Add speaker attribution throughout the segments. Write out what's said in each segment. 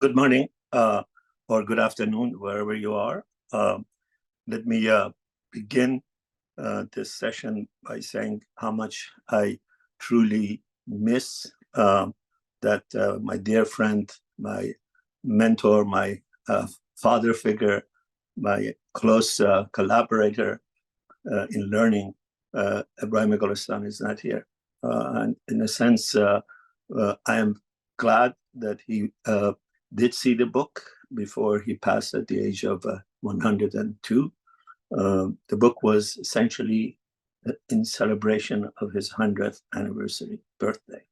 Speaker 1: Good morning or good afternoon, wherever you are. Let me begin this session by saying how much I truly miss that my dear friend, my mentor, my father figure, my close collaborator in learning, Ebrahim Golestan, is not here. And in a sense, I am glad that he did see the book before he passed at the age of 102. The book was essentially in celebration of his 100th anniversary birthday.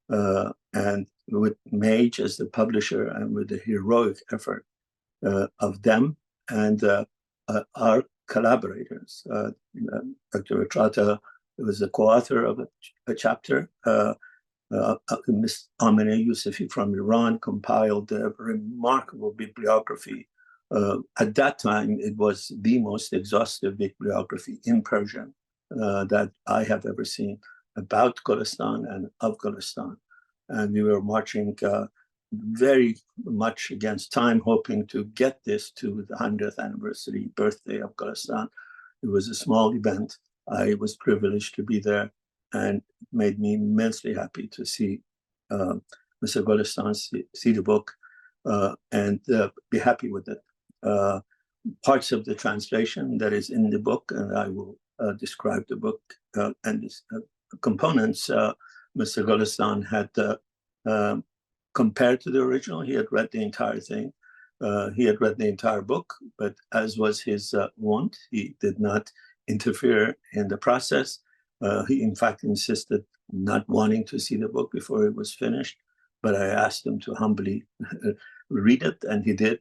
Speaker 1: And with Mage as the publisher and with the heroic effort of them and our collaborators, Dr. Utrata was the co-author of a chapter. Ms. Amina Yousefi from Iran compiled a remarkable bibliography. At that time, it was the most exhaustive bibliography in Persian that I have ever seen about Golestan and of Golestan. And we were marching very much against time, hoping to get this to the 100th anniversary birthday of Golestan. It was a small event. I was privileged to be there, and it made me immensely happy to see Mr. Golestan see the book and be happy with it. Parts of the translation that is in the book, and I will describe the book and its components, Mr. Golestan had compared to the original. He had read the entire thing. He had read the entire book, but as was his wont, he did not interfere in the process. He, in fact, insisted not wanting to see the book before it was finished, but I asked him to humbly read it, and he did,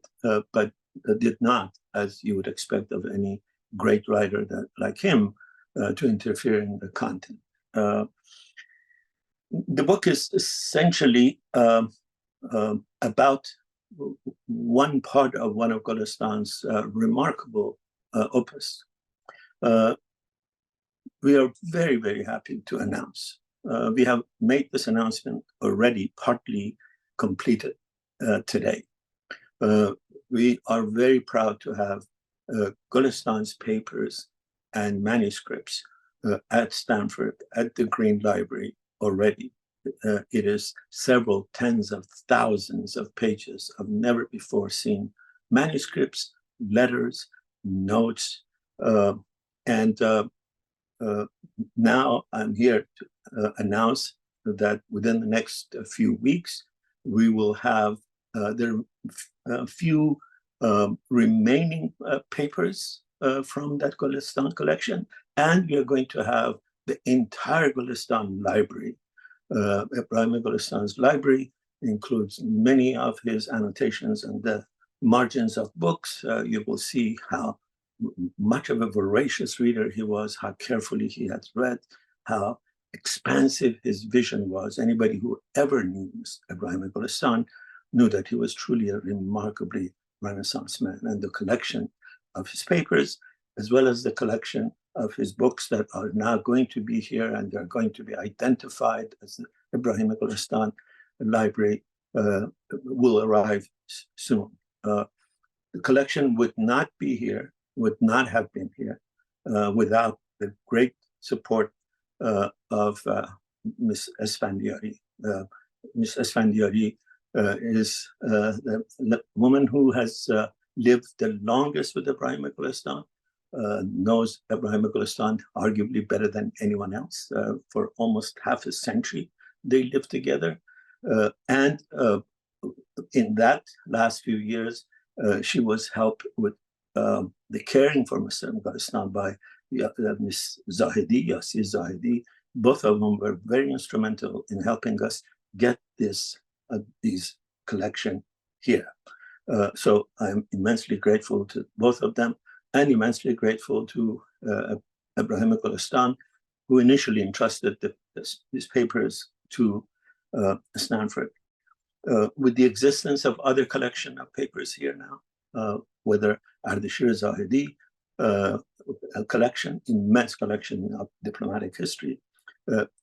Speaker 1: but did not, as you would expect of any great writer like him, to interfere in the content. The book is essentially about one part of one of Golestan's remarkable opus. We are very, very happy to announce. We have made this announcement already partly completed today. We are very proud to have Golestan's papers and manuscripts at Stanford, at the Green Library already. It is several tens of thousands of pages of never before seen manuscripts, letters, notes, and now I'm here to announce that within the next few weeks, we will have a few remaining papers from that Golestan collection, and we are going to have the entire Golestan library. Ebrahim Golestan's library includes many of his annotations and the margins of books. You will see how much of a voracious reader he was, how carefully he had read, how expansive his vision was. Anybody who ever knew Ebrahim Golestan knew that he was truly a remarkably Renaissance man. And the collection of his papers, as well as the collection of his books that are now going to be here and they're going to be identified as the Ebrahim Golestan Library, will arrive soon. The collection would not be here, would not have been here without the great support of Ms. Esfandiari. Ms. Esfandiari is the woman who has lived the longest with Ebrahim Golestan, knows Ebrahim Golestan arguably better than anyone else. For almost half a century, they lived together. And in that last few years, she was helped with the caring for Mr. Golestan by Ms. Zahedi, Yasir Zahedi. Both of them were very instrumental in helping us get these collection here. So I'm immensely grateful to both of them, and immensely grateful to Ebrahim Golestan, who initially entrusted these papers to Stanford. With the existence of other collection of papers here now, whether Ardeshir Zahedi, a collection, immense collection of diplomatic history,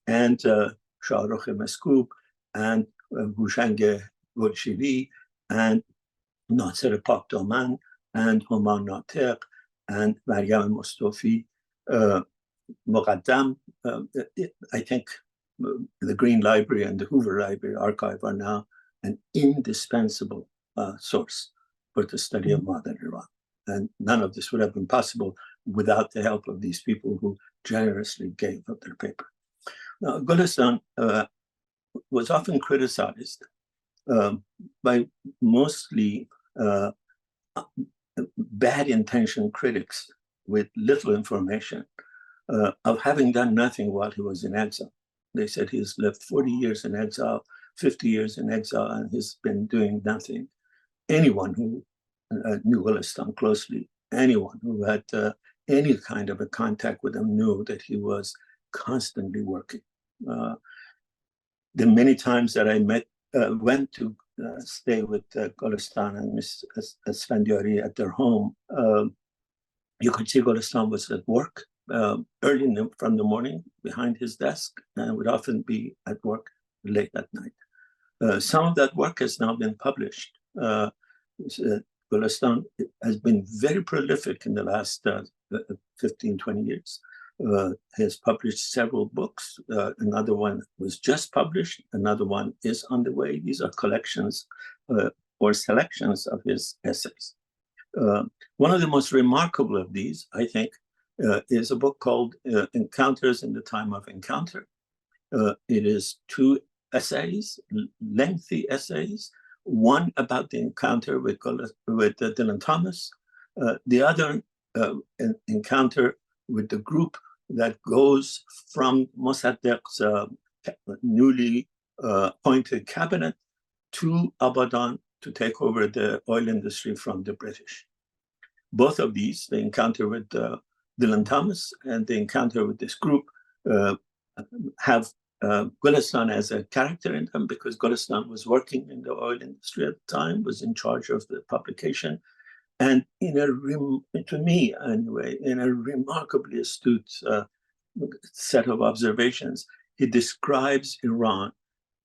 Speaker 1: and Shahrukh Meskoob, and Hushang Golshivi, and Nasser Pak Doman, and Omar Natiq, and Maryam Mustafi, Muqaddam. I think the Green Library and the Hoover Library Archive are now an indispensable source for the study of modern Iran. And none of this would have been possible without the help of these people who generously gave up their paper. Now, Golestan was often criticized by mostly bad-intentioned critics with little information of having done nothing while he was in exile. They said he's lived 40 years in exile, 50 years in exile, and he's been doing nothing. Anyone who knew Golestan closely, anyone who had any kind of a contact with him knew that he was constantly working. The many times that I went to stay with Golestan and Ms. Asfandiari at their home, you could see Golestan was at work early from the morning behind his desk, and would often be at work late at night. Some of that work has now been published. Golestan has been very prolific in the last 15, 20 years. He has published several books. Another one was just published. Another one is on the way. These are collections or selections of his essays. One of the most remarkable of these, I think, is a book called Encounters in the Time of Encounter. It is 2 essays, lengthy essays, one about the encounter with Dylan Thomas, the other encounter with the group that goes from Mossadegh's newly appointed cabinet to Abadan to take over the oil industry from the British. Both of these, the encounter with Dylan Thomas and the encounter with this group, have Golestan as a character in them, because Golestan was working in the oil industry at the time, was in charge of the publication, and to me anyway, in a remarkably astute set of observations, he describes Iran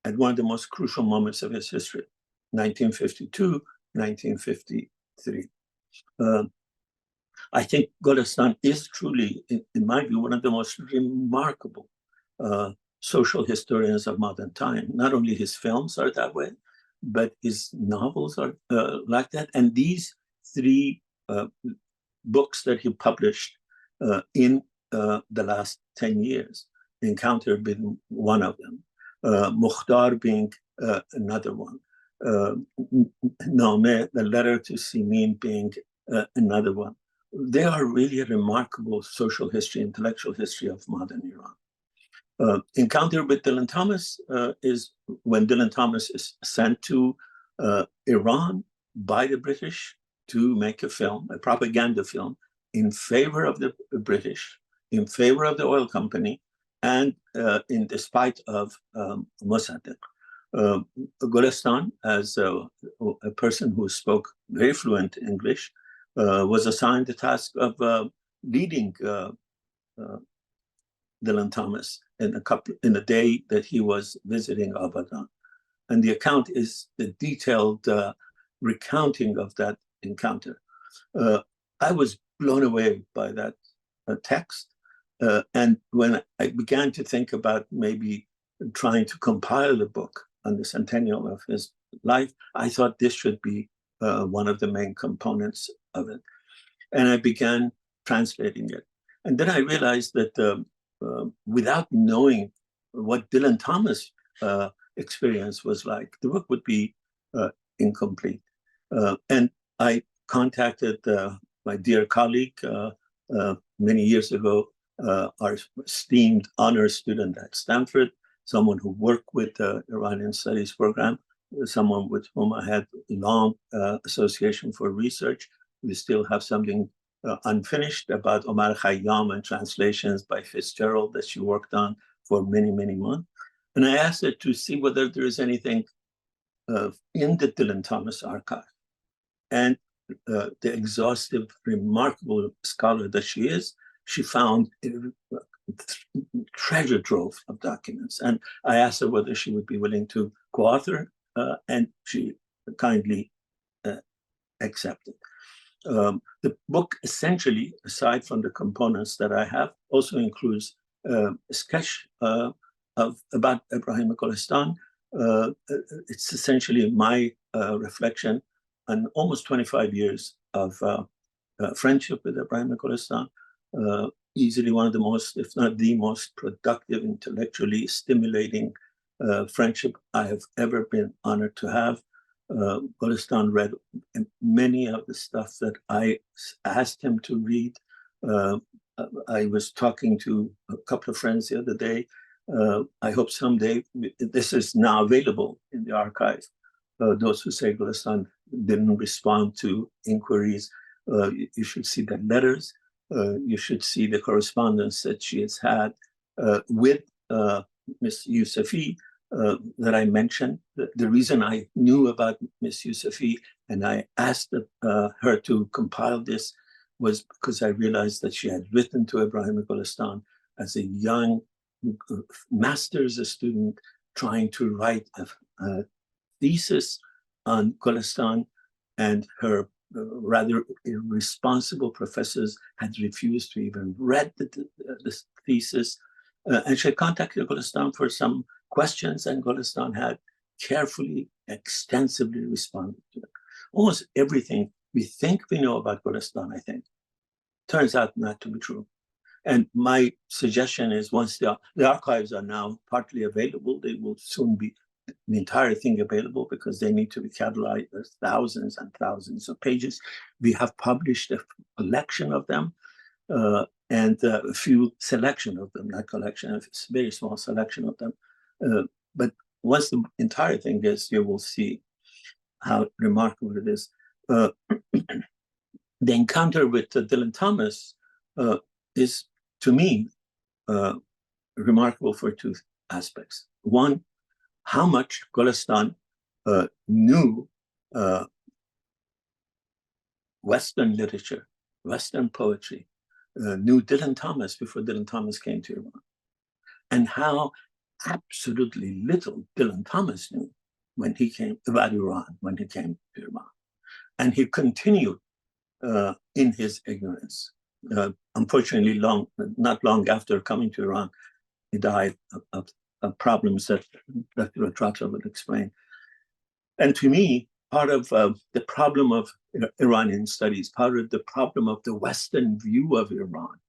Speaker 1: at one of the most crucial moments of its history, 1952, 1953. I think Golestan is truly, in my view, one of the most remarkable social historians of modern time. Not only his films are that way, but his novels are like that. And these 3 books that he published in the last 10 years, Encounter being one of them, Mukhtar being another one, Name, the letter to Simin, being another one. They are really a remarkable social history, intellectual history of modern Iran. Encounter with Dylan Thomas is when Dylan Thomas is sent to Iran by the British to make a film, a propaganda film, in favor of the British, in favor of the oil company, and in despite of Mossadegh. Golestan, as a person who spoke very fluent English, was assigned the task of leading Dylan Thomas in a day that he was visiting Abadan. And the account is the detailed recounting of that encounter. I was blown away by that text. And when I began to think about maybe trying to compile a book on the centennial of his life, I thought this should be one of the main components of it. And I began translating it. And then I realized that without knowing what Dylan Thomas' experience was like, the book would be incomplete. And I contacted my dear colleague many years ago, our esteemed honor student at Stanford, someone who worked with the Iranian Studies program, someone with whom I had long association for research. We still have something unfinished about Omar Khayyam and translations by Fitzgerald that she worked on for many, many months. And I asked her to see whether there is anything in the Dylan Thomas archive. And the exhaustive, remarkable scholar that she is, she found a treasure trove of documents. And I asked her whether she would be willing to co-author, and she kindly accepted. The book essentially, aside from the components that I have, also includes a sketch about Ebrahim Golestan. It's essentially my reflection on almost 25 years of friendship with Ebrahim Golestan. Easily one of the most, if not the most productive, intellectually stimulating friendship I have ever been honored to have. Golestan read many of the stuff that I asked him to read. I was talking to a couple of friends the other day. I hope someday, this is now available in the archive. Those who say Golestan didn't respond to inquiries, you should see the letters. You should see the correspondence that she has had with Ms. Yousefi, that I mentioned. The reason I knew about Ms. Yousefi and I asked her to compile this was because I realized that she had written to Ebrahim Golestan as a young master's student trying to write a thesis on Golestan, and her rather irresponsible professors had refused to even read the thesis. And she had contacted Golestan for some questions, and Golestan had carefully, extensively responded to it. Almost everything we think we know about Golestan, I think, turns out not to be true. And my suggestion is, once the archives are now partly available, they will soon be the entire thing available, because they need to be cataloged. There's thousands and thousands of pages. We have published a collection of them, and a few selection of them, not collection, a very small selection of them. But once the entire thing is, you will see how remarkable it is. The encounter with Dylan Thomas is, to me, remarkable for two aspects. One, how much Golestan knew Western literature, Western poetry, knew Dylan Thomas before Dylan Thomas came to Iran, and how absolutely little Dylan Thomas knew when he came about Iran, when he came to Iran. And he continued in his ignorance. Unfortunately, not long after coming to Iran, he died of problems that Dr. Utrata will explain. And to me, part of the problem of Iranian studies, part of the problem of the Western view of Iran,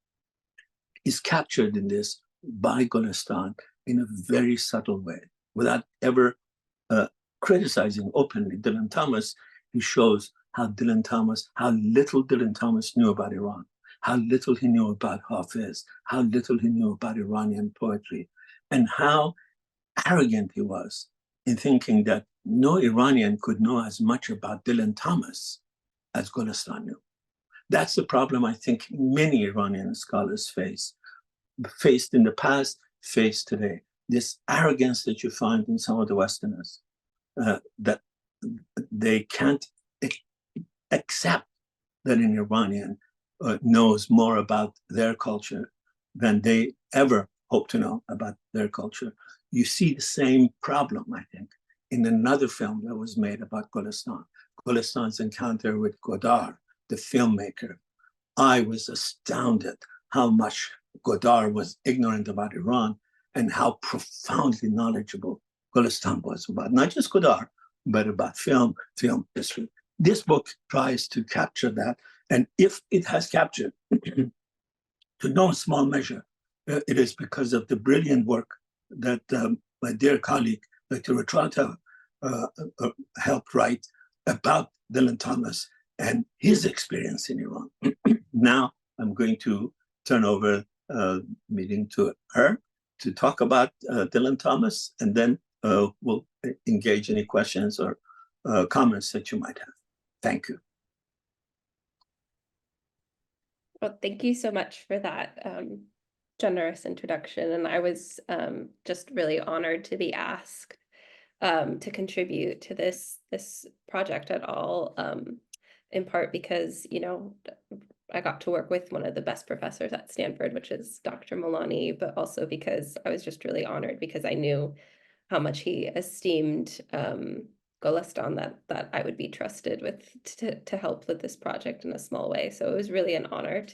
Speaker 1: is captured in this by Golestan in a very subtle way, without ever criticizing openly Dylan Thomas. He shows how little Dylan Thomas knew about Iran, how little he knew about Hafiz, how little he knew about Iranian poetry, and how arrogant he was in thinking that no Iranian could know as much about Dylan Thomas as Golestan knew. That's the problem I think many Iranian scholars faced in the past, face today. This arrogance that you find in some of the Westerners, that they can't accept that an Iranian knows more about their culture than they ever hope to know about their culture. You see the same problem, I think, in another film that was made about Golestan, Golestan's encounter with Godard, the filmmaker. I was astounded how much Godard was ignorant about Iran and how profoundly knowledgeable Golestan was about not just Godard, but about film history. This book tries to capture that. And if it has captured, to no small measure, it is because of the brilliant work that my dear colleague, Dr. Utrata, helped write about Dylan Thomas and his experience in Iran. Now I'm going to turn over the meeting to her to talk about Dylan Thomas, and then we'll engage any questions or comments that you might have. Thank you.
Speaker 2: Well, thank you so much for that generous introduction. And I was just really honored to be asked to contribute to this project at all, in part because, you know, I got to work with one of the best professors at Stanford, which is Dr. Milani, but also because I was just really honored because I knew how much he esteemed Golestan that I would be trusted with to help with this project in a small way. So it was really an honor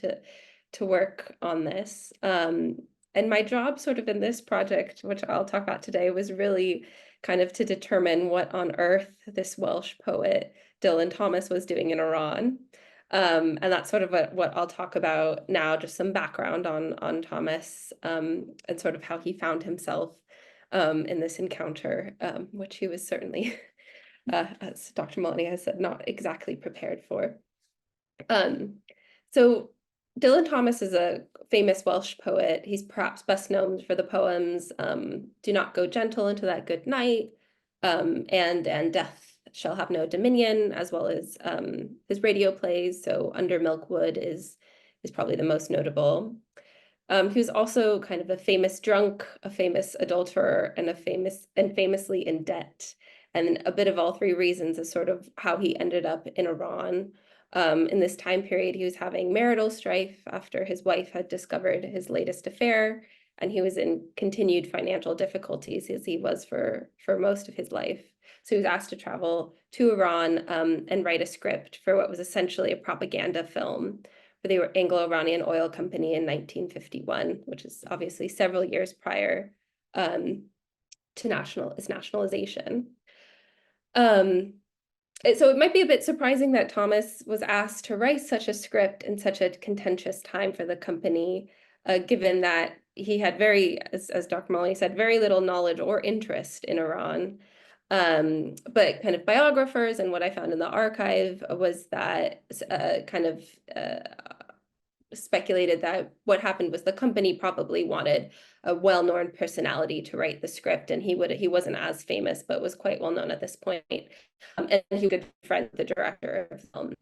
Speaker 2: to work on this. And my job sort of in this project, which I'll talk about today, was really kind of to determine what on earth this Welsh poet Dylan Thomas was doing in Iran. And that's sort of what I'll talk about now, just some background on Thomas, and sort of how he found himself in this encounter, which he was certainly, as Dr. Milani has said, not exactly prepared for. So Dylan Thomas is a famous Welsh poet. He's perhaps best known for the poems "Do Not Go Gentle into That Good Night" and "Death Shall Have No Dominion," as well as his radio plays. So "Under Milkwood" is probably the most notable. He was also kind of a famous drunk, a famous adulterer, and famously in debt. And a bit of all three reasons is sort of how he ended up in Iran. In this time period, he was having marital strife after his wife had discovered his latest affair, and he was in continued financial difficulties, as he was for most of his life. So he was asked to travel to Iran and write a script for what was essentially a propaganda film for the Anglo-Iranian Oil Company in 1951, which is obviously several years prior to its nationalization. So it might be a bit surprising that Thomas was asked to write such a script in such a contentious time for the company, given that he had as Dr. Milani said, very little knowledge or interest in Iran. But kind of biographers and what I found in the archive was that speculated that what happened was the company probably wanted a well-known personality to write the script, and he wasn't as famous, but was quite well known at this point. And he was a good friend with the director of the film.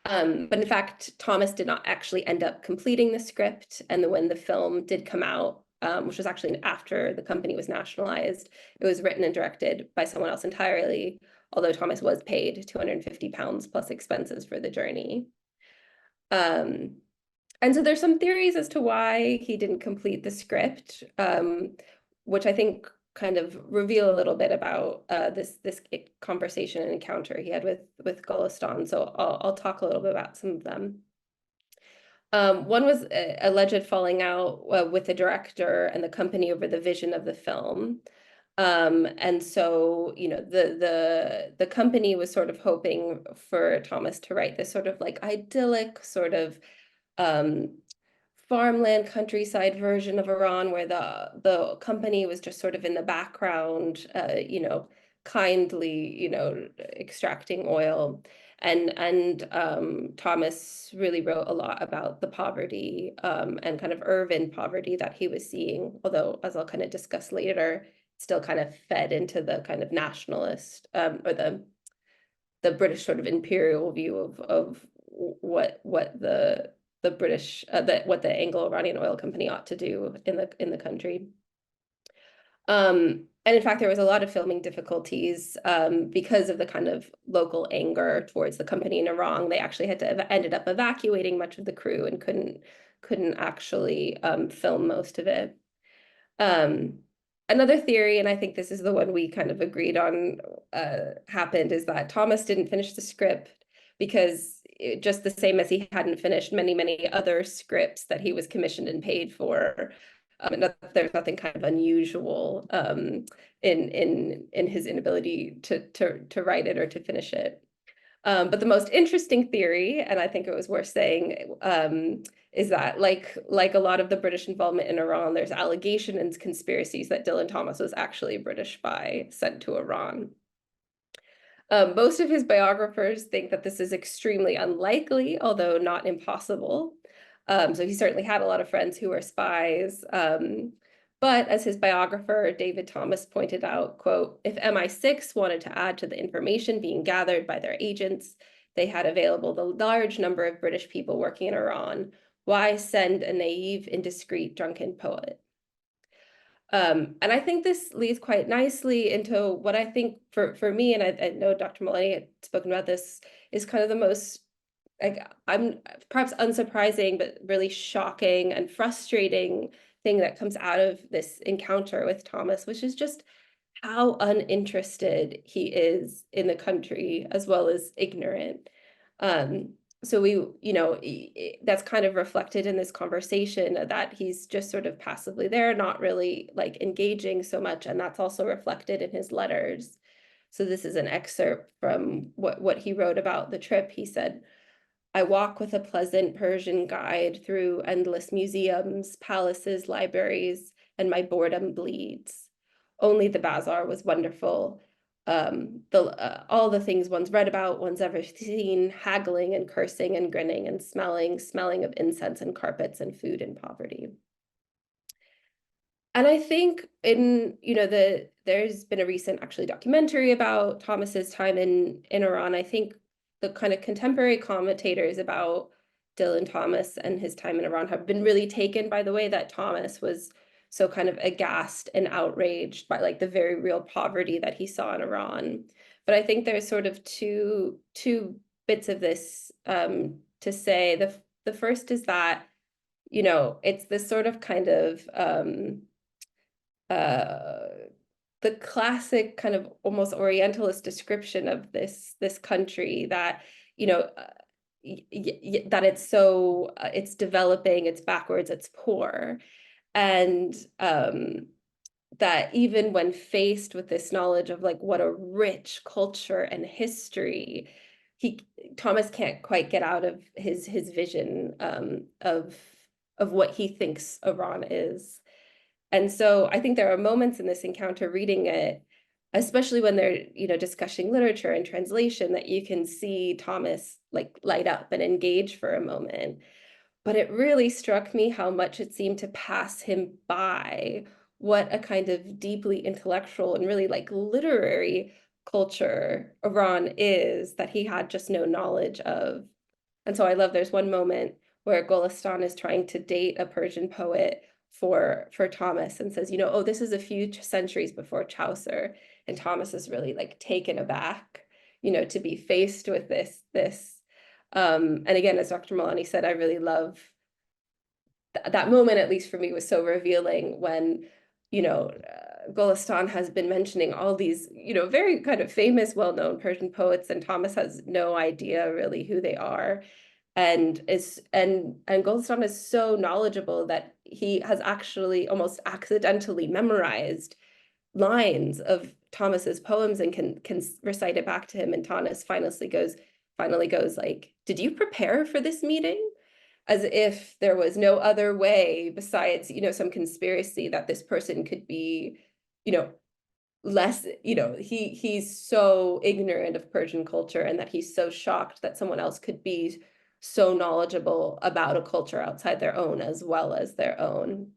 Speaker 2: But in fact, Thomas did not actually end up completing the script, and when the film did come out, which was actually after the company was nationalized, it was written and directed by someone else entirely, although Thomas was paid £250 plus expenses for the journey. And so there's some theories as to why he didn't complete the script, which I think kind of reveal a little bit about this conversation and encounter he had with Golestan. So I'll talk a little bit about some of them. One was alleged falling out with the director and the company over the vision of the film. And so, you know, the company was sort of hoping for Thomas to write this sort of like idyllic sort of farmland countryside version of Iran, where the company was just sort of in the background, you know, kindly, you know, extracting oil. And Thomas really wrote a lot about the poverty and kind of urban poverty that he was seeing, although, as I'll kind of discuss later, still kind of fed into the kind of nationalist or the British sort of imperial view of what the British what the Anglo-Iranian Oil Company ought to do in the country. And in fact, there was a lot of filming difficulties because of the kind of local anger towards the company in Iran. They actually ended up evacuating much of the crew and couldn't actually film most of it. Another theory, and I think this is the one we kind of agreed on, happened, is that Thomas didn't finish the script because just the same as he hadn't finished many other scripts that he was commissioned and paid for. There's nothing kind of unusual in his inability to write it or to finish it. But the most interesting theory, and I think it was worth saying, is that like a lot of the British involvement in Iran, there's allegations and conspiracies that Dylan Thomas was actually a British spy sent to Iran. Most of his biographers think that this is extremely unlikely, although not impossible. So he certainly had a lot of friends who were spies. But as his biographer, David Thomas, pointed out, quote, "If MI6 wanted to add to the information being gathered by their agents, they had available the large number of British people working in Iran. Why send a naive, indiscreet, drunken poet?" And I think this leads quite nicely into what I think for me, and I know Dr. Milani had spoken about this, is kind of the most, like, I'm perhaps unsurprising, but really shocking and frustrating thing that comes out of this encounter with Thomas, which is just how uninterested he is in the country as well as ignorant. So that's kind of reflected in this conversation that he's just sort of passively there, not really like engaging so much. And that's also reflected in his letters. So this is an excerpt from what he wrote about the trip. He said, I walk with a pleasant Persian guide through endless museums, palaces, libraries, and my boredom bleeds. Only the bazaar was wonderful. All the things one's read about, one's ever seen, haggling and cursing and grinning and smelling of incense and carpets and food and poverty. And I think there's been a recent actually documentary about Thomas's time in Iran. I think the kind of contemporary commentators about Dylan Thomas and his time in Iran have been really taken by the way that Thomas was so kind of aghast and outraged by like the very real poverty that he saw in Iran. But I think there's sort of two bits of this to say. The first is that, it's this sort of kind of the classic kind of almost Orientalist description of this country that, that it's so it's developing, it's backwards, it's poor, and that even when faced with this knowledge of like what a rich culture and history, Thomas can't quite get out of his vision of what he thinks Iran is. And so I think there are moments in this encounter reading it, especially when they're, discussing literature and translation, that you can see Thomas like light up and engage for a moment. But it really struck me how much it seemed to pass him by what a kind of deeply intellectual and really like literary culture Iran is that he had just no knowledge of. And so I love there's one moment where Golestan is trying to date a Persian poet for Thomas and says, oh, this is a few centuries before Chaucer. And Thomas is really like taken aback, to be faced with this. And again, as Dr. Milani said, I really love that moment, at least for me, was so revealing when, Golestan has been mentioning all these, very kind of famous, well-known Persian poets, and Thomas has no idea really who they are. And Golestan is so knowledgeable that he has actually almost accidentally memorized lines of Thomas's poems and can recite it back to him. And Thomas finally goes like, "Did you prepare for this meeting?" As if there was no other way besides, some conspiracy that this person could be, less, he's so ignorant of Persian culture, and that he's so shocked that someone else could be so knowledgeable about a culture outside their own as well as their own.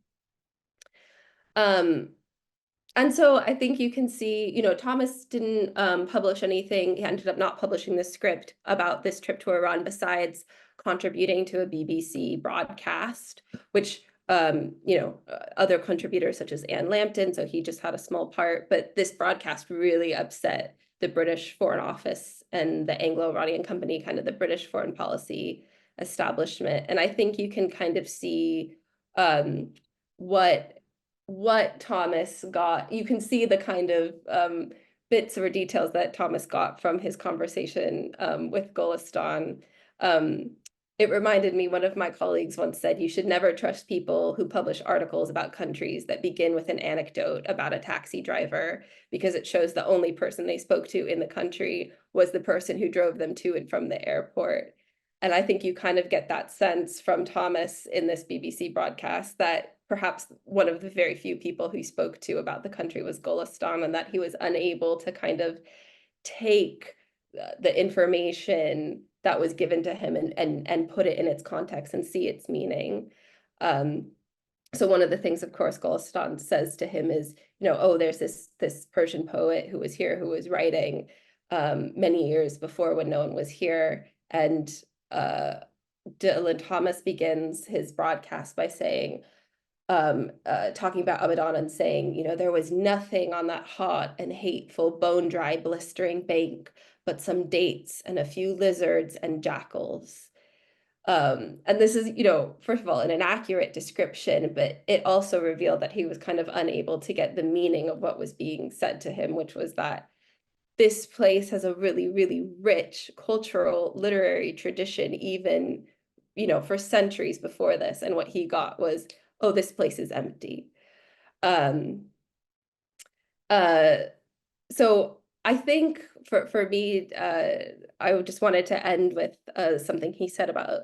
Speaker 2: And so I think you can see, Thomas didn't publish anything. He ended up not publishing the script about this trip to Iran, besides contributing to a BBC broadcast, which, other contributors such as Anne Lambton, so he just had a small part, but this broadcast really upset the British Foreign Office and the Anglo-Iranian Company, kind of the British foreign policy establishment. And I think you can kind of see what Thomas got. You can see the kind of bits or details that Thomas got from his conversation with Golestan. It reminded me, one of my colleagues once said, you should never trust people who publish articles about countries that begin with an anecdote about a taxi driver, because it shows the only person they spoke to in the country was the person who drove them to and from the airport. And I think you kind of get that sense from Thomas in this BBC broadcast that perhaps one of the very few people who spoke to about the country was Golestan, and that he was unable to kind of take the information that was given to him and put it in its context and see its meaning. So one of the things, of course, Golestan says to him is, oh, there's this Persian poet who was here, who was writing many years before when no one was here. And Dylan Thomas begins his broadcast by saying, talking about Abadan and saying, there was nothing on that hot and hateful, bone-dry, blistering bank but some dates and a few lizards and jackals. And this is, first of all, an inaccurate description, but it also revealed that he was kind of unable to get the meaning of what was being said to him, which was that this place has a really, really rich cultural, literary tradition, even, for centuries before this. And what he got was, oh, this place is empty. So I think for me, I just wanted to end with something he said about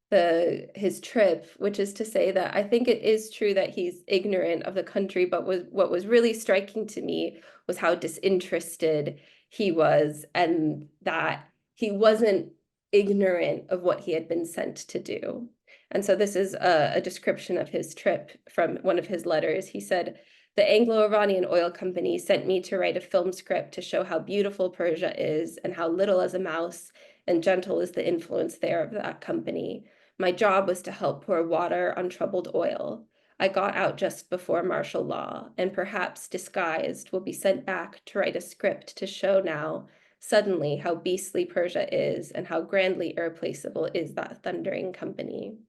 Speaker 2: his trip, which is to say that I think it is true that he's ignorant of the country, but what was really striking to me was how disinterested he was, and that he wasn't ignorant of what he had been sent to do. And so this is a description of his trip from one of his letters. He said, "The Anglo-Iranian Oil Company sent me to write a film script to show how beautiful Persia is and how little as a mouse and gentle is the influence there of that company. My job was to help pour water on troubled oil. I got out just before martial law, and perhaps disguised will be sent back to write a script to show now, suddenly, how beastly Persia is and how grandly irreplaceable is that thundering company."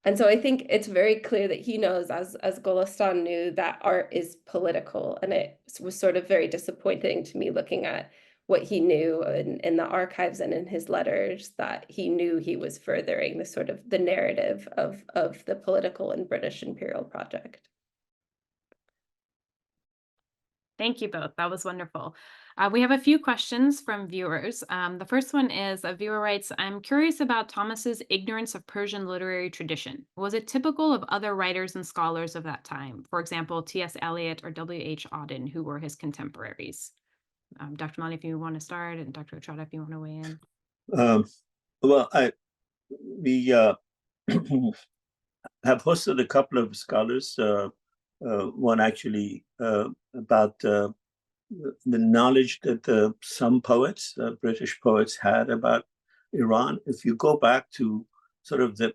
Speaker 2: And so I think it's very clear that he knows, as Golestan knew, that art is political. And it was sort of very disappointing to me looking at what he knew in the archives and in his letters, that he knew he was furthering the sort of the narrative of the political and British imperial project.
Speaker 3: Thank you both. That was wonderful. We have a few questions from viewers. The first one is, a viewer writes, "I'm curious about Thomas's ignorance of Persian literary tradition. Was it typical of other writers and scholars of that time? For example, T.S. Eliot or W.H. Auden, who were his contemporaries?" Dr. Milani, if you want to start, and Dr. Utrata, if you want to weigh in.
Speaker 1: Well, we have hosted a couple of scholars. One actually about the knowledge that some poets, British poets, had about Iran. If you go back to sort of the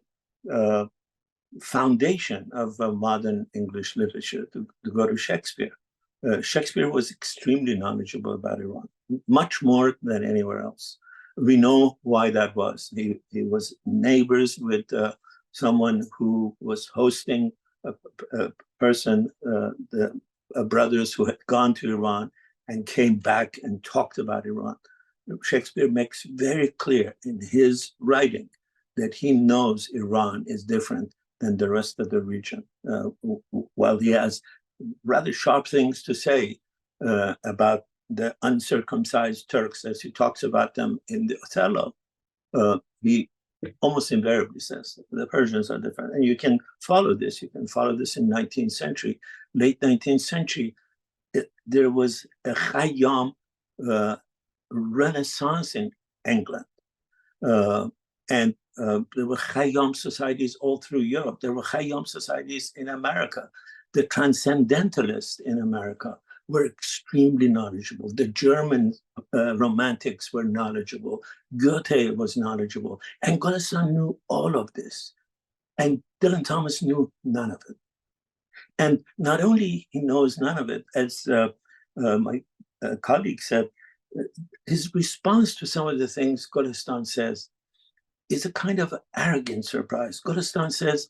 Speaker 1: foundation of modern English literature, to go to Shakespeare. Shakespeare was extremely knowledgeable about Iran, much more than anywhere else. We know why that was. He was neighbors with someone who was hosting a person, the brothers who had gone to Iran and came back and talked about Iran. Shakespeare makes very clear in his writing that he knows Iran is different than the rest of the region. While he has rather sharp things to say about the uncircumcised Turks, as he talks about them in the Othello, he almost invariably says the Persians are different. And you can follow this. You can follow this in 19th century, late 19th century. There was a Khayyam renaissance in England. And there were Khayyam societies all through Europe. There were Khayyam societies in America. The transcendentalists in America were extremely knowledgeable. The German romantics were knowledgeable. Goethe was knowledgeable. And Golestan knew all of this. And Dylan Thomas knew none of it. And not only he knows none of it, as my colleague said, his response to some of the things Golestan says is a kind of arrogant surprise. Golestan says,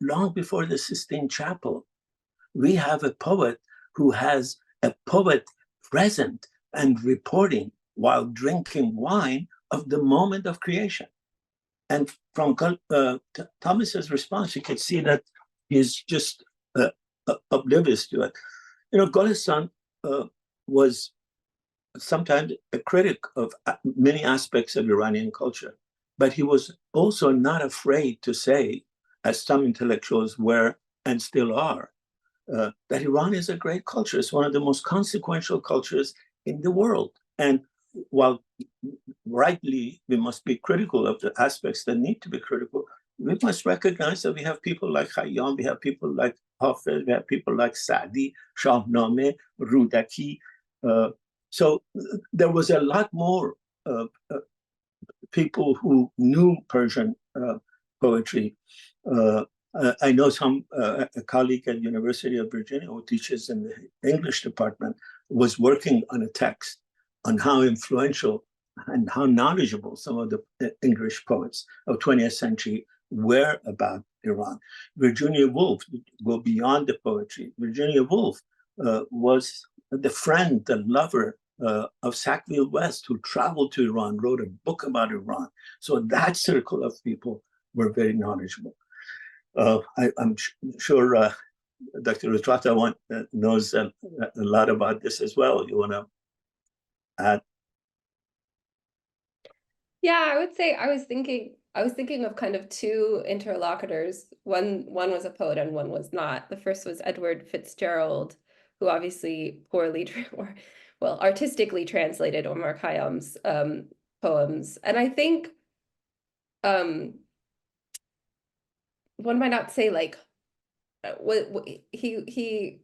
Speaker 1: long before the Sistine Chapel, we have a poet who has a poet present and reporting while drinking wine of the moment of creation. And from Thomas's response, you could see that he's just oblivious to it. Golestan was sometimes a critic of many aspects of Iranian culture, but he was also not afraid to say, as some intellectuals were and still are, that Iran is a great culture. It's one of the most consequential cultures in the world. And while rightly we must be critical of the aspects that need to be critical, we must recognize that we have people like Khayyam, we have people like Hafiz, we have people like Sa'di, Shahnameh, Rudaki. So there was a lot more people who knew Persian poetry. I know a colleague at University of Virginia who teaches in the English department was working on a text on how influential and how knowledgeable some of the English poets of 20th century were about Iran. Virginia Woolf, go beyond the poetry. Virginia Woolf was the friend, the lover of Sackville West, who traveled to Iran, wrote a book about Iran. So that circle of people were very knowledgeable. I'm sure Dr. Utrata knows a lot about this as well. You want to add?
Speaker 2: Yeah, I would say I was thinking of kind of two interlocutors. One was a poet and one was not. The first was Edward Fitzgerald, who obviously artistically translated Omar Khayyam's poems. And I think one might not say like he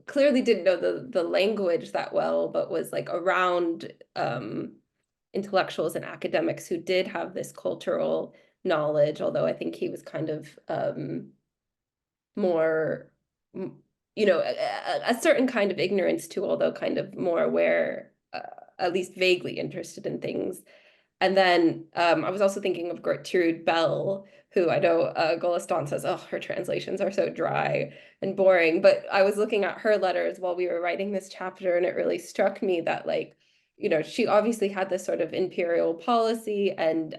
Speaker 2: clearly didn't know the language that well, but was like around intellectuals and academics who did have this cultural knowledge, although I think he was kind of more, a certain kind of ignorance too, although kind of more aware, at least vaguely interested in things. And then I was also thinking of Gertrude Bell, who I know Golestan says, oh, her translations are so dry and boring. But I was looking at her letters while we were writing this chapter, and it really struck me that, like, she obviously had this sort of imperial policy and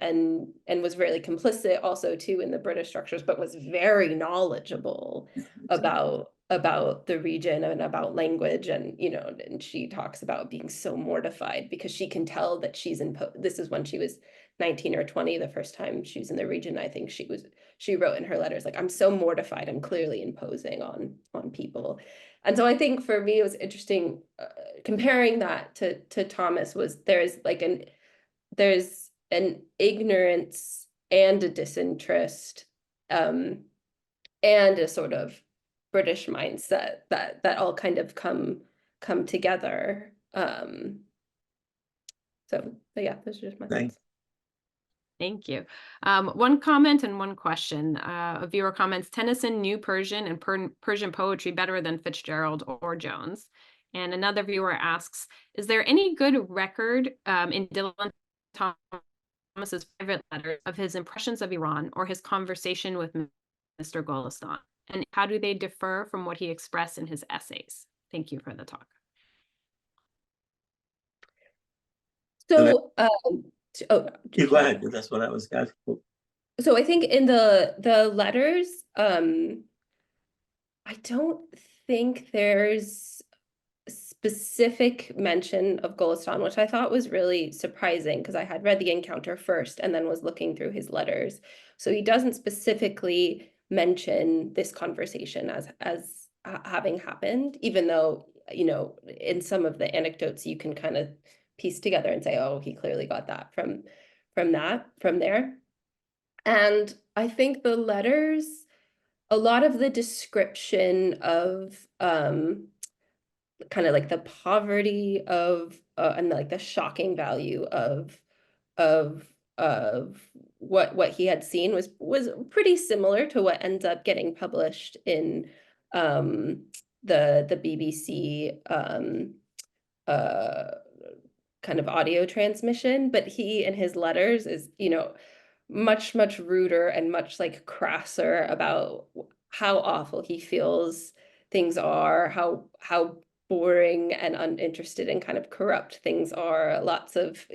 Speaker 2: was really complicit also too in the British structures, but was very knowledgeable about the region and about language. And and she talks about being so mortified because she can tell that she's this is when she was 19 or 20, the first time she was in the region. I think she wrote in her letters, like, I'm so mortified, I'm clearly imposing on people. And so I think for me, it was interesting comparing that to Thomas. There's an ignorance and a disinterest and a sort of British mindset that all kind of come together. But yeah, those are just my thoughts.
Speaker 3: Thank you. One comment and one question. A viewer comments, Tennyson knew Persian and Persian poetry better than Fitzgerald or Jones. And another viewer asks, is there any good record in Dylan Thomas's private letters of his impressions of Iran or his conversation with Mr. Golestan? And how do they differ from what he expressed in his essays? Thank you for the talk.
Speaker 2: So,
Speaker 1: you go ahead. That's what I was asking.
Speaker 2: So I think in the letters, I don't think there's specific mention of Golestan, which I thought was really surprising because I had read The Encounter first and then was looking through his letters. So he doesn't specifically mention this conversation as having happened, even though, in some of the anecdotes you can kind of piece together and say, oh, he clearly got that from there. And I think the letters, a lot of the description of kind of like the poverty of and like the shocking value of what he had seen was pretty similar to what ends up getting published in the BBC kind of audio transmission. But he in his letters is much ruder and much like crasser about how awful he feels things are, how boring and uninterested and kind of corrupt things are. Lots of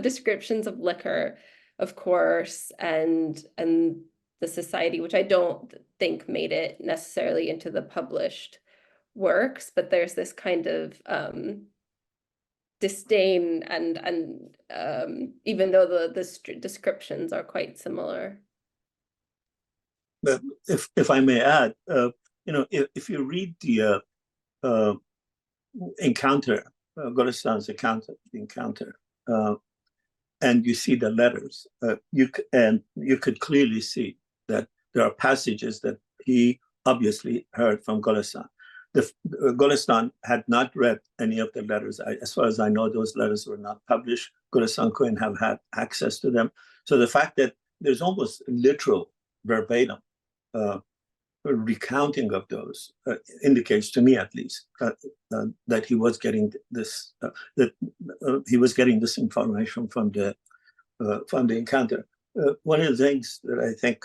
Speaker 2: descriptions of liquor, of course, and the society, which I don't think made it necessarily into the published works, but there's this kind of disdain and even though the descriptions are quite similar.
Speaker 1: But if I may add, if you read the Encounter, Golestan's Encounter, and you see the letters, you could clearly see that there are passages that he obviously heard from Golestan. Golestan had not read any of the letters. As far as I know, those letters were not published. Golestan couldn't have had access to them. So the fact that there's almost literal verbatim recounting of those indicates to me, at least, that he was getting this information from the encounter. One of the things that I think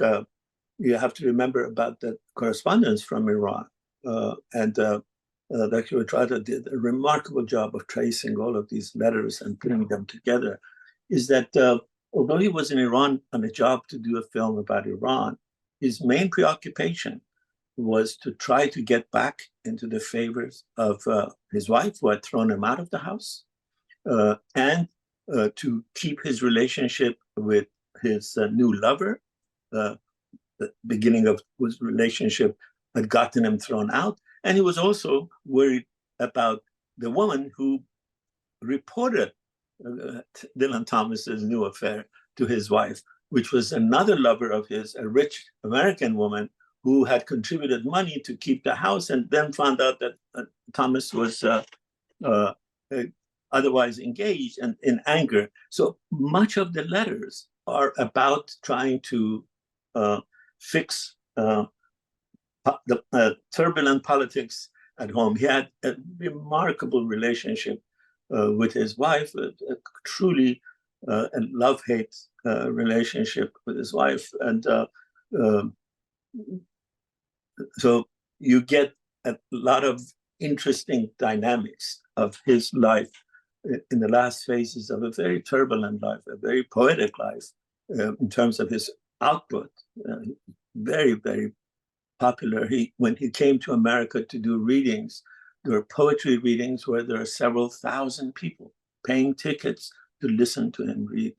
Speaker 1: you have to remember about the correspondence from Iran, and Dr. Utrata did a remarkable job of tracing all of these letters and putting them together, is that although he was in Iran on a job to do a film about Iran, his main preoccupation was to try to get back into the favors of his wife, who had thrown him out of the house, and to keep his relationship with his new lover. The beginning of his relationship had gotten him thrown out. And he was also worried about the woman who reported Dylan Thomas's new affair to his wife, which was another lover of his, a rich American woman who had contributed money to keep the house, and then found out that Thomas was otherwise engaged and in anger. So much of the letters are about trying to fix the turbulent politics at home. He had a remarkable relationship with his wife, a truly a love-hate relationship with his wife. And so you get a lot of interesting dynamics of his life in the last phases of a very turbulent life, a very poetic life in terms of his output. Very, very popular. When he came to America to do readings, there were poetry readings where there are several thousand people paying tickets to listen to him read.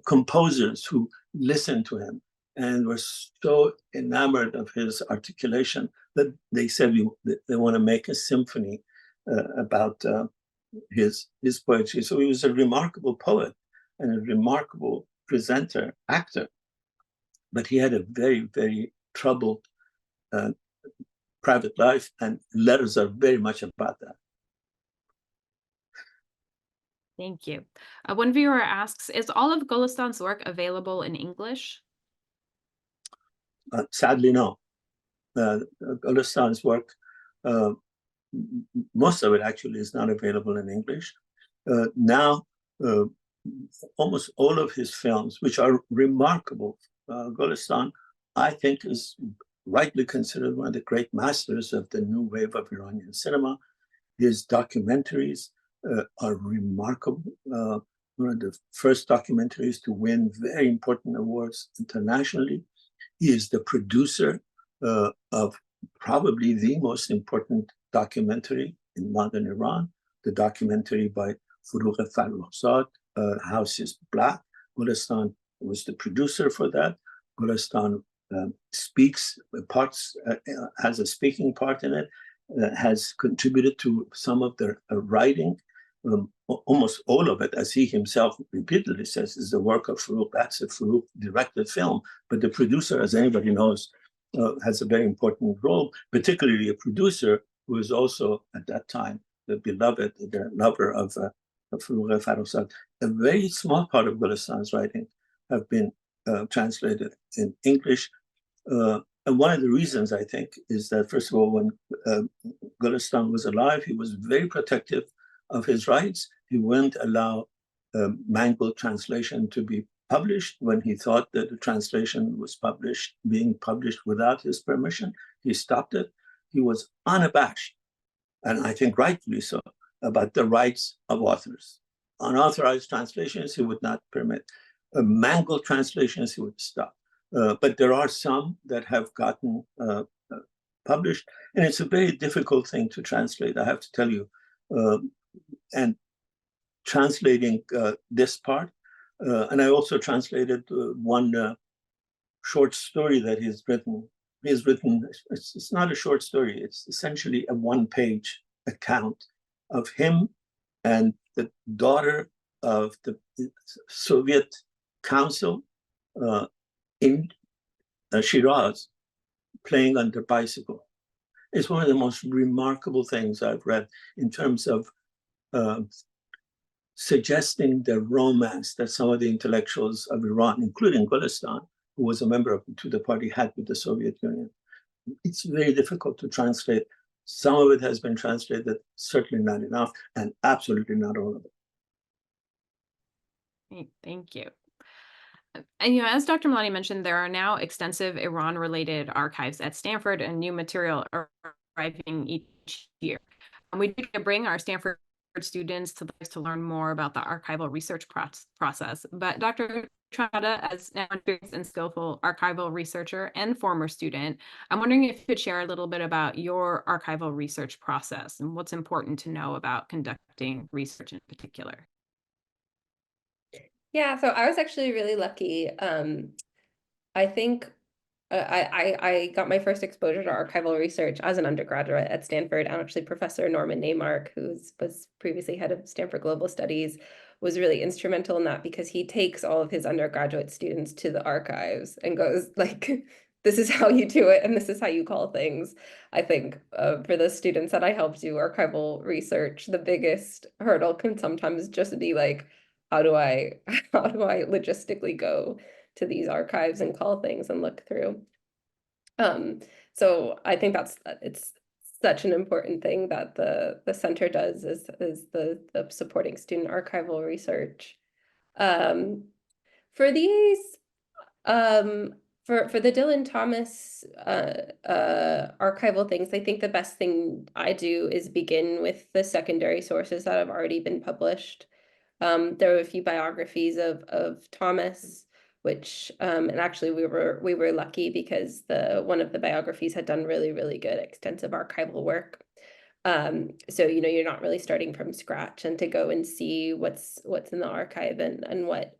Speaker 1: Composers who listened to him and were so enamored of his articulation that they said they want to make a symphony about his poetry. So he was a remarkable poet and a remarkable presenter, actor, but he had a very, very troubled private life, and letters are very much about that.
Speaker 3: Thank you. One viewer asks, is all of Golestan's work available in English?
Speaker 1: Sadly, no. Golestan's work, most of it actually is not available in English. Now, almost all of his films, which are remarkable, Golestan, I think, is rightly considered one of the great masters of the new wave of Iranian cinema. His documentaries are remarkable. One of the first documentaries to win very important awards internationally. He is the producer of probably the most important documentary in modern Iran, the documentary by Forough Farrokhzad, House is Black. Golestan was the producer for that. Golestan speaks parts, has a speaking part in it, has contributed to some of the writing. Almost all of it, as he himself repeatedly says, is the work of Forough. That's a Forough directed film. But the producer, as anybody knows, has a very important role, particularly a producer who is also, at that time, the beloved, the lover of Forough Farrokhzad. A very small part of Golestan's writing have been translated in English. And one of the reasons, I think, is that, first of all, when Golestan was alive, he was very protective of his rights. He wouldn't allow mangled translation to be published. When he thought that the translation was being published without his permission, he stopped it. He was unabashed, and I think rightfully so, about the rights of authors. Unauthorized translations, he would not permit. Mangled translations, he would stop. But there are some that have gotten published, and it's a very difficult thing to translate, I have to tell you. And translating this part, and I also translated one short story that he's written. It's not a short story, it's essentially a one-page account of him and the daughter of the Soviet consul in Shiraz, playing on their bicycle. It's one of the most remarkable things I've read in terms of suggesting the romance that some of the intellectuals of Iran, including Golestan, who was a member of the Tudeh party, had with the Soviet Union. It's very difficult to translate. Some of it has been translated, certainly not enough, and absolutely not all of it.
Speaker 3: Thank you. And as Dr. Milani mentioned, there are now extensive Iran-related archives at Stanford, and new material arriving each year. And we did bring our Stanford students to learn more about the archival research process. But Dr. Utrata, as an experienced and skillful archival researcher and former student, I'm wondering if you could share a little bit about your archival research process and what's important to know about conducting research in particular.
Speaker 2: Yeah, so I was actually really lucky. I think I got my first exposure to archival research as an undergraduate at Stanford. And actually, Professor Norman Neymark, who was previously head of Stanford Global Studies, was really instrumental in that, because he takes all of his undergraduate students to the archives and goes like, this is how you do it, and this is how you call things. I think for the students that I help do archival research, the biggest hurdle can sometimes just be like, how do I logistically go to these archives and call things and look through? So I think it's such an important thing that the center does, is the supporting student archival research. For these, for the Dylan Thomas archival things, I think the best thing I do is begin with the secondary sources that have already been published. There are a few biographies of Thomas, which and actually we were lucky because one of the biographies had done really good extensive archival work. So you're not really starting from scratch, and to go and see what's in the archive and what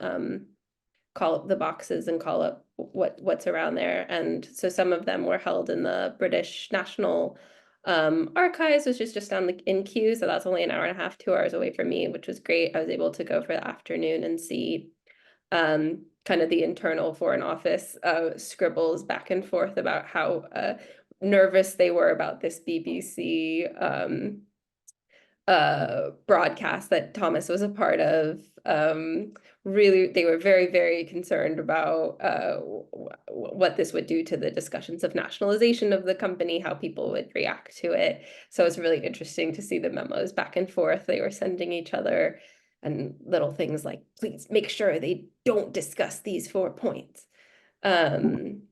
Speaker 2: call up the boxes and call up what's around there. And so some of them were held in the British National Archives, which is just down in Kew, so that's only an hour and a half, 2 hours away from me, which was great. I was able to go for the afternoon and see kind of the internal Foreign Office scribbles back and forth about how nervous they were about this BBC broadcast that Thomas was a part of. Really, they were very concerned about what this would do to the discussions of nationalization of the company, how people would react to it. So it's really interesting to see the memos back and forth they were sending each other, and little things like, please make sure they don't discuss these 4 points. Then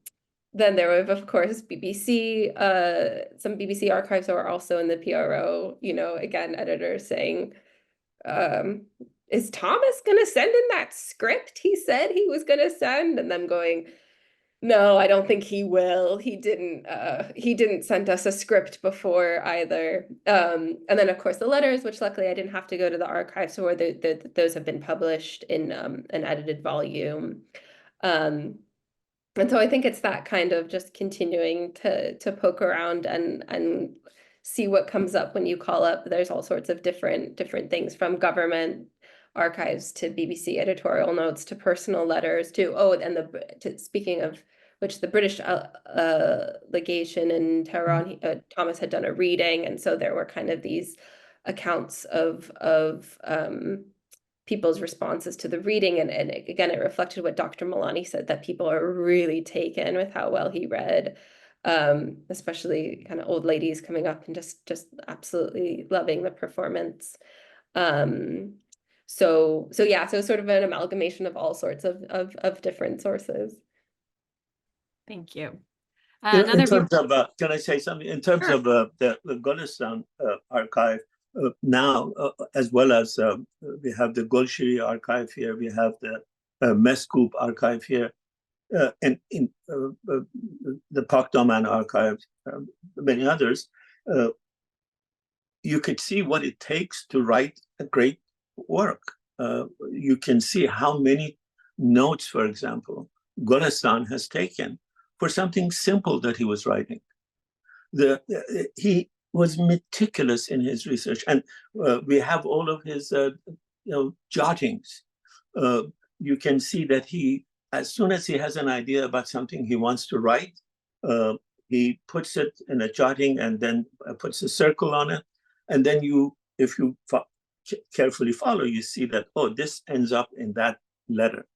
Speaker 2: there were, of course, BBC, some BBC archives that were also in the PRO, again, editors saying, is Thomas going to send in that script he said he was going to send? And them going, no, I don't think he will. He didn't send us a script before either. And then, of course, the letters, which luckily I didn't have to go to the archives for. Those have been published in an edited volume. And so I think it's that kind of just continuing to poke around and see what comes up when you call up. There's all sorts of different things, from government archives to BBC editorial notes to personal letters to speaking of which, the British legation in Tehran, Thomas had done a reading, and so there were kind of these accounts of people's responses to the reading, and again, it reflected what Dr. Milani said, that people are really taken with how well he read, especially kind of old ladies coming up and just absolutely loving the performance. So sort of an amalgamation of all sorts of different sources.
Speaker 3: Thank you.
Speaker 1: In terms of, can I say something? In terms
Speaker 3: Sure.
Speaker 1: of the Golestan archive, now, as well as we have the Golshiri archive here, we have the Mescoup archive here, and in the Pakdaman archive, many others. You could see what it takes to write a great work. You can see how many notes, for example, Golestan has taken for something simple that he was writing. He was meticulous in his research, and we have all of his jottings. You can see that he, as soon as he has an idea about something he wants to write, he puts it in a jotting and then puts a circle on it. And then if you carefully follow, you see that, oh, this ends up in that letter.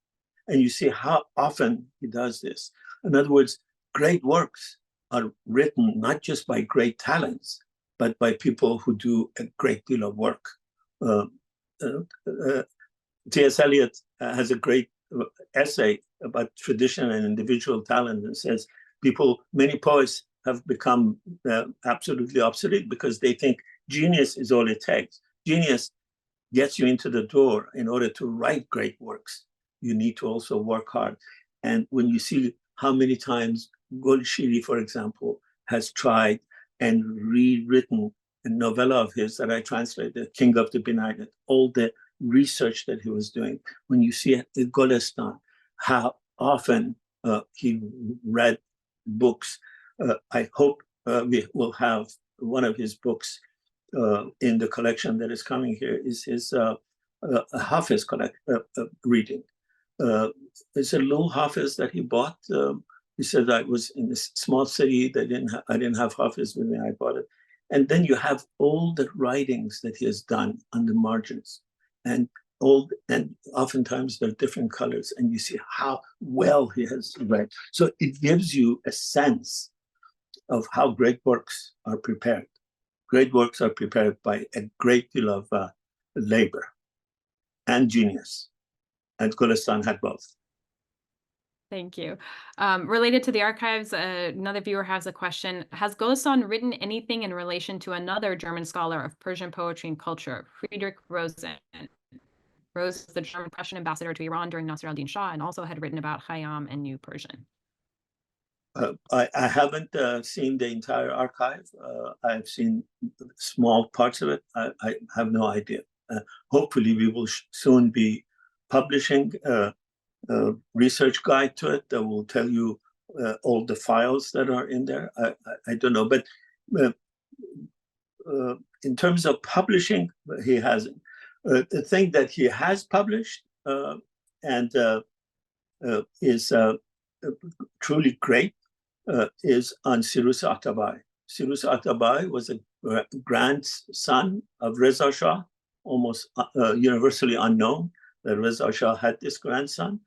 Speaker 1: And you see how often he does this. In other words, great works are written not just by great talents, but by people who do a great deal of work. T.S. Eliot has a great essay about tradition and individual talent, and says many poets have become absolutely obsolete because they think genius is all it takes. Genius gets you into the door. In order to write great works, you need to also work hard. And when you see how many times Golshiri, for example, has tried and rewritten a novella of his that I translated, King of the Benighted, all the research that he was doing. When you see Golestan, how often he read books. I hope we will have one of his books in the collection that is coming here is his Hafiz reading. It's a little Hafiz that he bought. He said, I was in this small city that I didn't have Hafiz with me, I bought it. And then you have all the writings that he has done on the margins, and oftentimes they're different colors, and you see how well he has read. So it gives you a sense of how great works are prepared. Great works are prepared by a great deal of labor and genius, and Golestan had both.
Speaker 3: Thank you. Related to the archives, another viewer has a question. Has Golestan written anything in relation to another German scholar of Persian poetry and culture, Friedrich Rosen? Rose was the German Prussian ambassador to Iran during Nasr al-Din Shah, and also had written about Khayyam and New Persian.
Speaker 1: I haven't seen the entire archive. I've seen small parts of it. I have no idea. Hopefully, we will soon be publishing a research guide to it that will tell you all the files that are in there. I don't know, but in terms of publishing, he hasn't. The thing that he has published and is truly great is on Sirus Atabai. Sirus Atabai was a grandson of Reza Shah, almost universally unknown that Reza Shah had this grandson.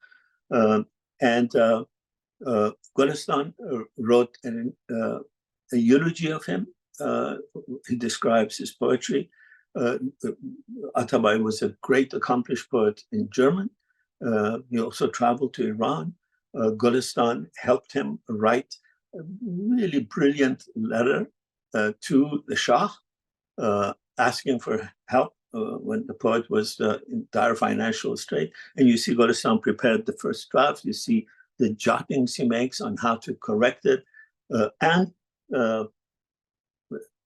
Speaker 1: And Golestan wrote a eulogy of him. He describes his poetry. Atabai was a great accomplished poet in German. He also traveled to Iran. Golestan helped him write a really brilliant letter to the Shah, asking for help when the poet was in dire financial strait. And you see Golestan prepared the first draft. You see the jottings he makes on how to correct it. And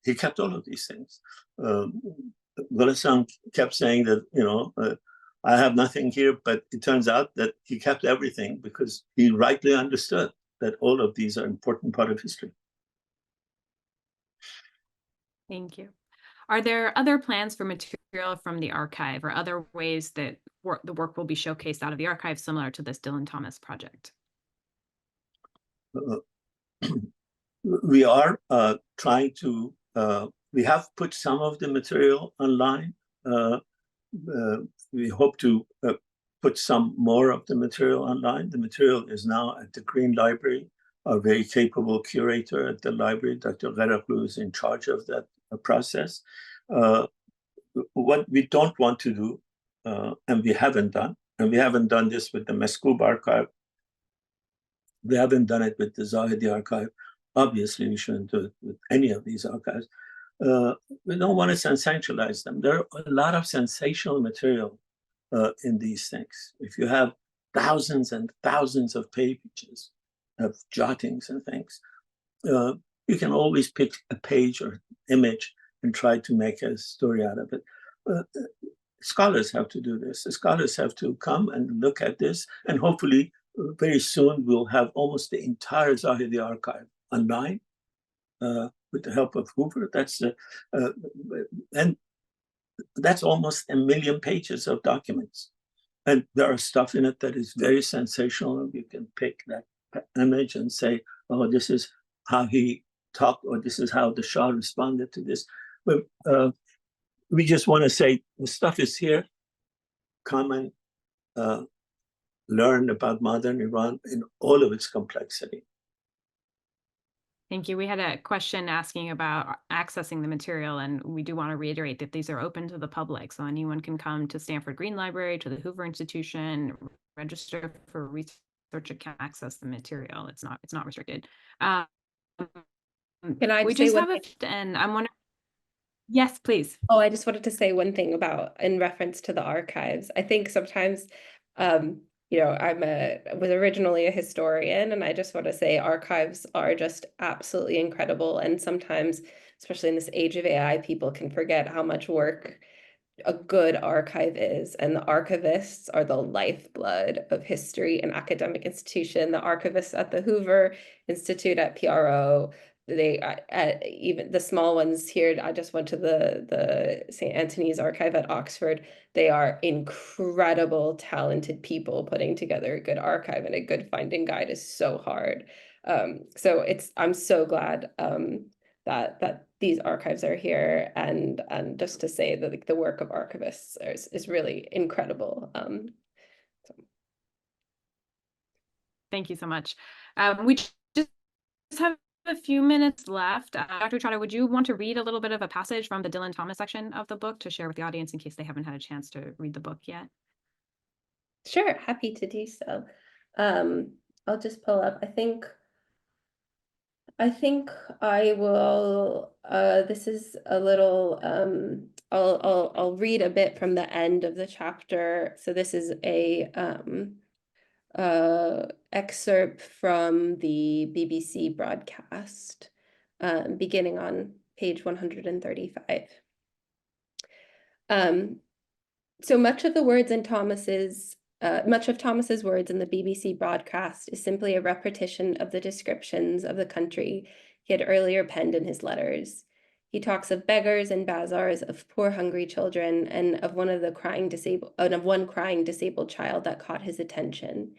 Speaker 1: he kept all of these things. Golestan kept saying that, I have nothing here, but it turns out that he kept everything because he rightly understood that all of these are an important part of history.
Speaker 3: Thank you. Are there other plans for material from the archive or other ways that the work will be showcased out of the archive similar to this Dylan Thomas project?
Speaker 1: We are trying to, we have put some of the material online. We hope to put some more of the material online. The material is now at the Green Library. Our very capable curator at the library, Dr. Gheraklu, is in charge of that process. What we don't want to do, and we haven't done this with the Meskub archive, we haven't done it with the Zahedi archive. Obviously, we shouldn't do it with any of these archives. We don't want to sensationalize them. There are a lot of sensational material in these things. If you have thousands and thousands of pages of jottings and things, you can always pick a page or image and try to make a story out of it. Scholars have to do this. The scholars have to come and look at this, and hopefully very soon we'll have almost the entire Zahedi archive online with the help of Hoover. And that's almost 1 million pages of documents. And there are stuff in it that is very sensational. You can pick that image and say, oh, this is how he talked, or this is how the Shah responded to this. But we just want to say the stuff is here. Come and learn about modern Iran in all of its complexity.
Speaker 3: Thank you. We had a question asking about accessing the material, and we do want to reiterate that these are open to the public. So anyone can come to Stanford Green Library, to the Hoover Institution, register for research, and can access the material. It's not restricted.
Speaker 2: Can I
Speaker 3: we
Speaker 2: say
Speaker 3: just
Speaker 2: one
Speaker 3: have
Speaker 2: thing?
Speaker 3: and I'm wondering. Yes, please.
Speaker 2: Oh, I just wanted to say one thing about in reference to the archives. I think sometimes, you know, was originally a historian, and I just want to say archives are just absolutely incredible. And sometimes, especially in this age of AI, people can forget how much work a good archive is, and the archivists are the lifeblood of history and academic institution. The archivists at the Hoover Institute at PRO, they even the small ones here. I just went to the St. Anthony's archive at Oxford. They are incredible, talented people putting together a good archive, and a good finding guide is so hard. So I'm so glad that these archives are here, and just to say that like, the work of archivists is really incredible.
Speaker 3: Thank you so much. We just have a few minutes left. Dr. Utrata, would you want to read a little bit of a passage from the Dylan Thomas section of the book to share with the audience in case they haven't had a chance to read the book yet?
Speaker 2: Sure, happy to do so. I'll just pull up. I think I will, this is a little, I'll read a bit from the end of the chapter. So this is a excerpt from the BBC broadcast, beginning on page 135. So much of Thomas's words in the BBC broadcast is simply a repetition of the descriptions of the country he had earlier penned in his letters. He talks of beggars and bazaars, of poor hungry children, and of one crying disabled child that caught his attention.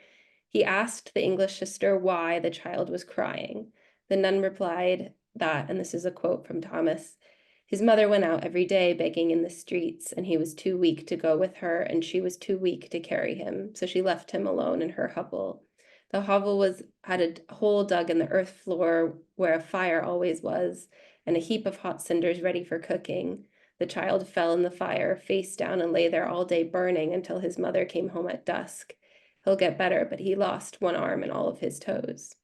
Speaker 2: He asked the English sister why the child was crying. The nun replied that, and this is a quote from Thomas, his mother went out every day begging in the streets, and he was too weak to go with her, and she was too weak to carry him, so she left him alone in her hovel. The hovel had a hole dug in the earth floor where a fire always was, and a heap of hot cinders ready for cooking. The child fell in the fire, face down, and lay there all day burning until his mother came home at dusk. He'll get better, but he lost one arm and all of his toes.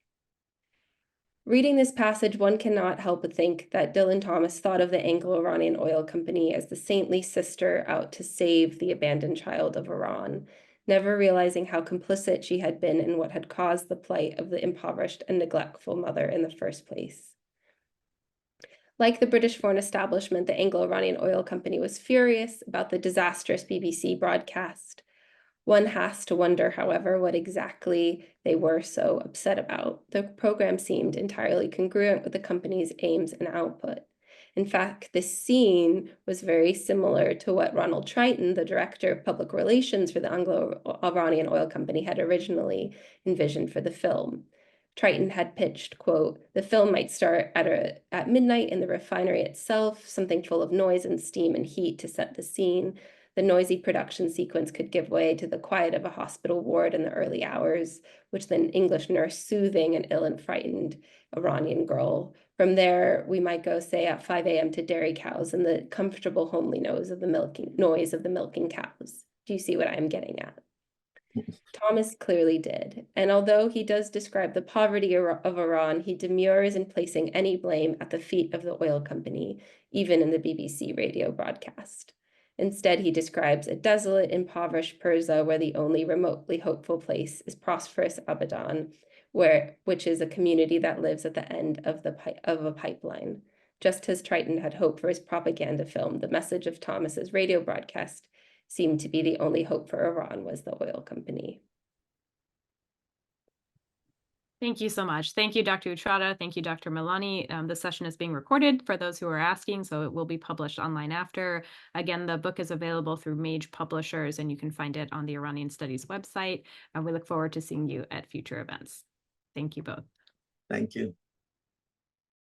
Speaker 2: Reading this passage, one cannot help but think that Dylan Thomas thought of the Anglo-Iranian Oil Company as the saintly sister out to save the abandoned child of Iran, never realizing how complicit she had been in what had caused the plight of the impoverished and neglectful mother in the first place. Like the British foreign establishment, the Anglo-Iranian Oil Company was furious about the disastrous BBC broadcast. One has to wonder, however, what exactly they were so upset about. The program seemed entirely congruent with the company's aims and output. In fact, this scene was very similar to what Ronald Triton, the director of public relations for the Anglo-Iranian Oil Company, had originally envisioned for the film. Triton had pitched, quote, the film might start at midnight in the refinery itself, something full of noise and steam and heat to set the scene. The noisy production sequence could give way to the quiet of a hospital ward in the early hours, which the English nurse soothing an ill and frightened Iranian girl. From there, we might go, say, at 5 a.m. to dairy cows and the comfortable, homely noise of the milking cows. Do you see what I'm getting at? Thomas clearly did, and although he does describe the poverty of Iran, he demurs in placing any blame at the feet of the oil company, even in the BBC radio broadcast. Instead, he describes a desolate, impoverished Persia where the only remotely hopeful place is prosperous Abadan, which is a community that lives at the end of a pipeline. Just as Triton had hoped for his propaganda film, the message of Thomas's radio broadcast seemed to be the only hope for Iran was the oil company.
Speaker 3: Thank you so much. Thank you, Dr. Utrata. Thank you, Dr. Milani. The session is being recorded for those who are asking, so it will be published online after. Again, the book is available through Mage Publishers, and you can find it on the Iranian Studies website. And we look forward to seeing you at future events. Thank you both.
Speaker 1: Thank you.